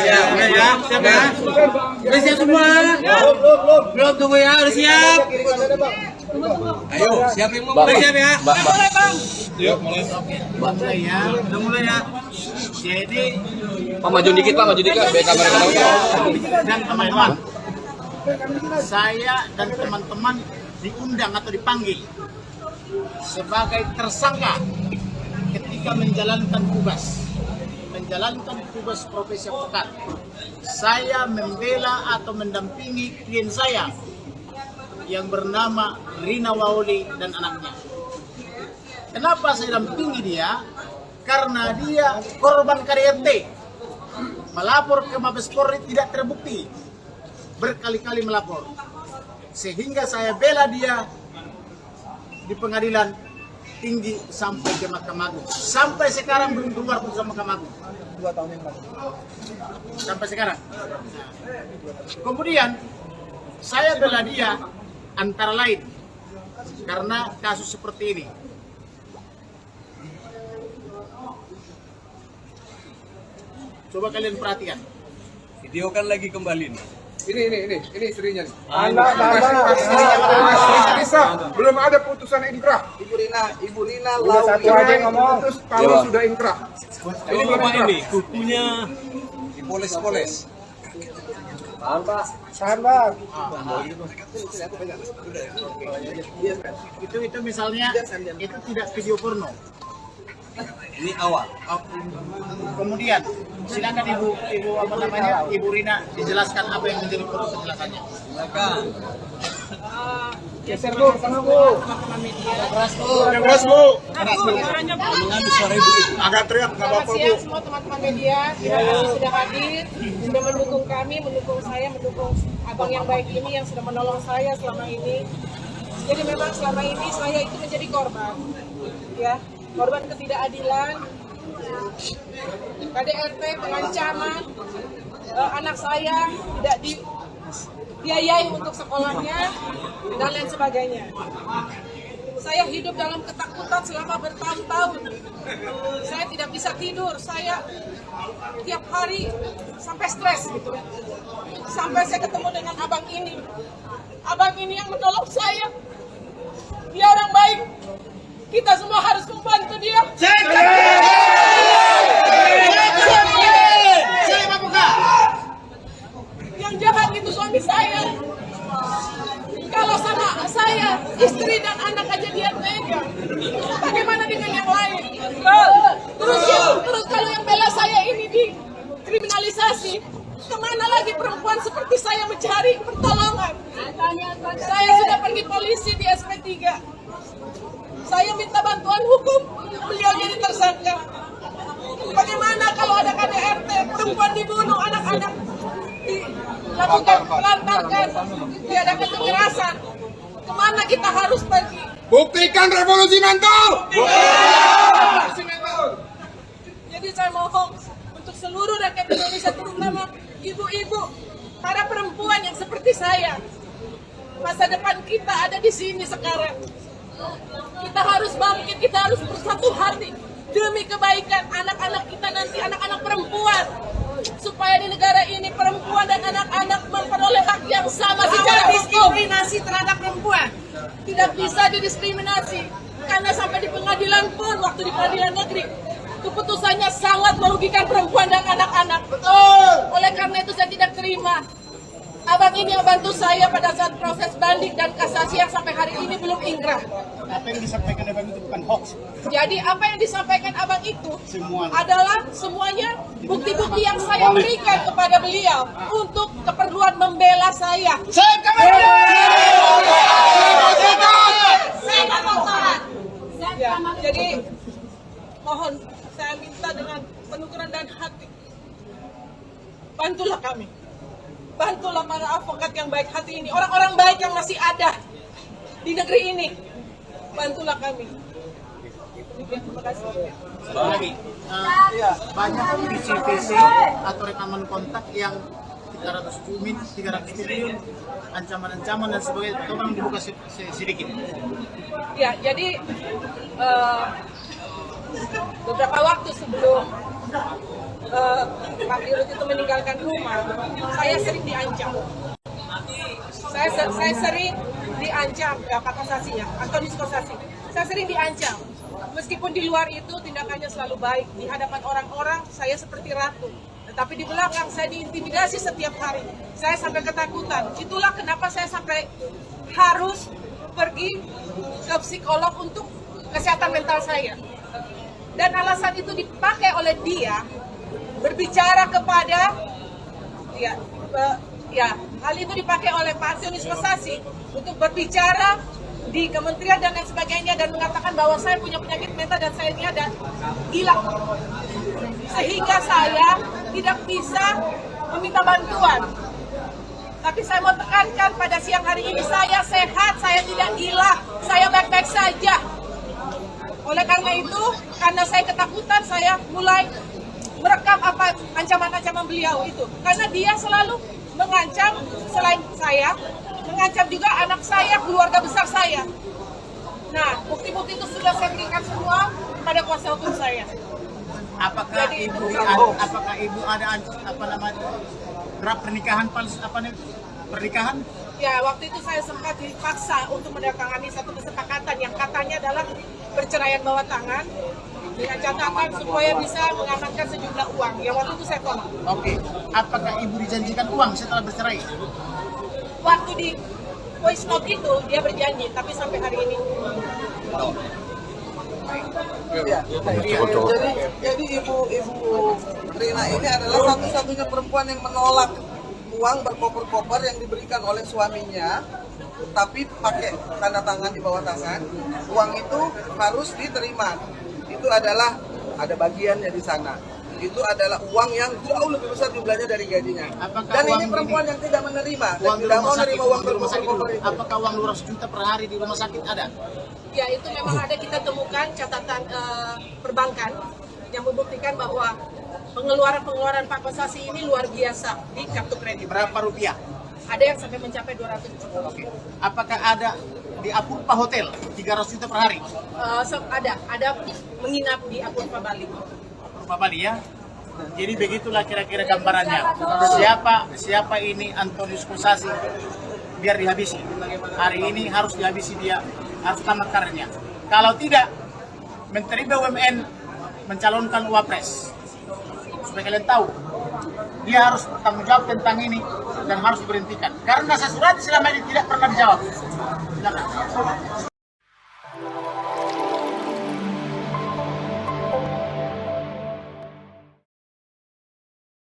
siap. Udah ya, siap ya. Udah siap semua. Belum tunggu ya, udah siap. Ayo, siap ya, udah siap ya. Mulai bang. Yuk mulai. Mulai ya, udah mulai ya. Jadi, Pak maju dikit Pak, maju dikit. Biar kamera tahu. Dan teman-teman, saya dan teman-teman diundang atau dipanggil sebagai tersangka ketika menjalankan tugas profesi advokat. Saya membela atau mendampingi klien saya yang bernama Rina Waoli dan anaknya. Kenapa saya dampingi dia? Karena dia korban KDRT, melapor ke Mabes Polri tidak terbukti, berkali-kali melapor, sehingga saya bela dia di pengadilan tinggi sampai ke Mahkamah Agung. Sampai sekarang belum keluar putusan Mahkamah Agung. 2 tahun yang lalu. Sampai sekarang. Kemudian saya bela dia antara lain karena kasus seperti ini. Coba kalian perhatikan. Videokan lagi kembali nih. Ini istrinya nih. Bisa, belum ada putusan inkrah. Ibu Rina satu aja ngomong. Putus kalau sudah inkrah. Ini bapak ini, kukunya dipoles-poles. Tahan Pak. Tahan Bang. Itu misalnya itu tidak video porno. Ini awal. Kemudian silakan Ibu Rina dijelaskan apa yang menjadi penjelasannya. Silakan. Geser Bu, sana Bu. Keras Bu. Mengambil suara ibu itu. Agak teriak nggak Selamat apa-apa Bu. siang semua teman-teman media. Terima kasih sudah hadir, sudah mendukung kami, mendukung saya, mendukung abang yang baik ini yang sudah menolong saya selama ini. Jadi memang selama ini saya itu menjadi korban, ya, korban ketidakadilan, KDRT, pengancaman, anak saya tidak dibiayai untuk sekolahnya dan lain sebagainya. Saya hidup dalam ketakutan selama bertahun-tahun. Saya tidak bisa tidur. Saya tiap hari sampai stres gitu. Sampai saya ketemu dengan abang ini. Abang ini yang menolong saya. Dia orang baik. Kita semua harus membantu dia. Yang jahat itu suami saya. Kalau sama saya, istri dan anak aja dia tega. Bagaimana dengan yang lain? Terus kalau yang bela saya ini dikriminalisasi, kemana lagi perempuan seperti saya mencari pertolongan? Saya sudah pergi polisi di SP3. Saya minta bantuan hukum, beliau jadi tersangka. Bagaimana kalau ada KDRT, perempuan dibunuh, anak-anak dilakukan pelantarkan, diadakan kekerasan. Kemana kita harus pergi? Buktikan revolusi mental. Jadi saya mohon untuk seluruh rakyat Indonesia, terutama ibu-ibu, para perempuan yang seperti saya. Masa depan kita ada di sini sekarang. Kita harus bangkit, kita harus bersatu hati demi kebaikan anak-anak kita nanti, anak-anak perempuan. Supaya di negara ini perempuan dan anak-anak memperoleh hak yang sama secara diskriminasi terhadap perempuan. Tidak bisa didiskriminasi. Karena sampai di pengadilan pun, waktu di pengadilan negeri, keputusannya sangat merugikan perempuan dan anak-anak. Oleh karena itu saya tidak terima. Abang ini yang bantu saya pada saat proses banding dan kasasi yang sampai hari ini belum inkrah. Apa yang disampaikan abang itu bukan hoax. Jadi apa yang disampaikan abang itu Semuanya. adalah semuanya bukti-bukti yang saya berikan kepada beliau untuk keperluan membela saya. Ya, jadi mohon saya minta dengan penuh kerendahan hati, bantulah kami. Bantulah para advokat yang baik hati ini, orang-orang baik yang masih ada di negeri ini. Bantulah kami. Terima kasih. Lagi, banyak visi-visi atau rekaman kontak yang 300 triliun, ancaman-ancaman dan sebagainya. Tolong dibuka sedikit. Ya, jadi beberapa waktu sebelum Pak Dirut itu meninggalkan rumah, saya sering diancam. Saya sering diancam, Pak Kosasi ya, Antonius Kosasi. Saya sering diancam. Meskipun di luar itu tindakannya selalu baik, di hadapan orang-orang saya seperti ratu. Tetapi di belakang saya diintimidasi setiap hari. Saya sampai ketakutan. Itulah kenapa saya sampai harus pergi ke psikolog untuk kesehatan mental saya. Dan alasan itu dipakai oleh dia berbicara kepada hal itu dipakai oleh Pak Antonius Kosasi untuk berbicara di kementerian dan lain sebagainya dan mengatakan bahwa saya punya penyakit mental dan saya ini ada gila. Sehingga saya tidak bisa meminta bantuan. Tapi saya mau tekankan pada siang hari ini saya sehat, saya tidak gila, saya baik-baik saja. Oleh karena itu, karena saya ketakutan, saya mulai merekam apa ancaman-ancaman beliau itu. Karena dia selalu mengancam selain saya, mengancam juga anak saya, keluarga besar saya. Nah, bukti-bukti itu sudah saya berikan semua pada kuasa hukum saya. Apakah ibu ada apa namanya draft pernikahan palsu pernikahan? Ya, waktu itu saya sempat dipaksa untuk mendatangani satu kesepakatan yang katanya adalah perceraian bawah tangan dengan catatan supaya bisa mengamankan sejumlah uang. Yang waktu itu saya tolak. Oke. Apakah ibu dijanjikan uang setelah bercerai? Waktu di voice note itu dia berjanji, tapi sampai hari ini. Jadi ibu Rina ini adalah satu-satunya perempuan yang menolak uang berkoper-koper yang diberikan oleh suaminya, tapi pakai tanda tangan di bawah tangan. Uang itu harus diterima. Itu adalah ada bagiannya di sana. Itu adalah uang yang jauh lebih besar jumlahnya dari gajinya. Dan ini perempuan yang tidak menerima dan tidak mau menerima uang berkoper-koper itu. Apakah uang 200 juta per hari di rumah sakit ada? Ya, itu memang ada, kita temukan catatan perbankan yang membuktikan bahwa pengeluaran Pak Kosasi ini luar biasa di kartu kredit. Berapa rupiah? Ada yang sampai mencapai 200 juta. Oke. Apakah ada di Apurpa Hotel 300 juta per hari? Ada menginap di Apurpa Bali. Apurpa Bali ya. Jadi begitulah kira-kira gambarannya. Siapa ini Antonius Kosasi, biar dihabisi. Hari ini harus dihabisi dia, harus tamat karirnya. Kalau tidak, Menteri BUMN mencalonkan Wapres. Supaya kalian tahu, dia harus tanggung jawab tentang ini dan harus diberhentikan. Karena sesuatu selama ini tidak pernah dijawab. Silakan.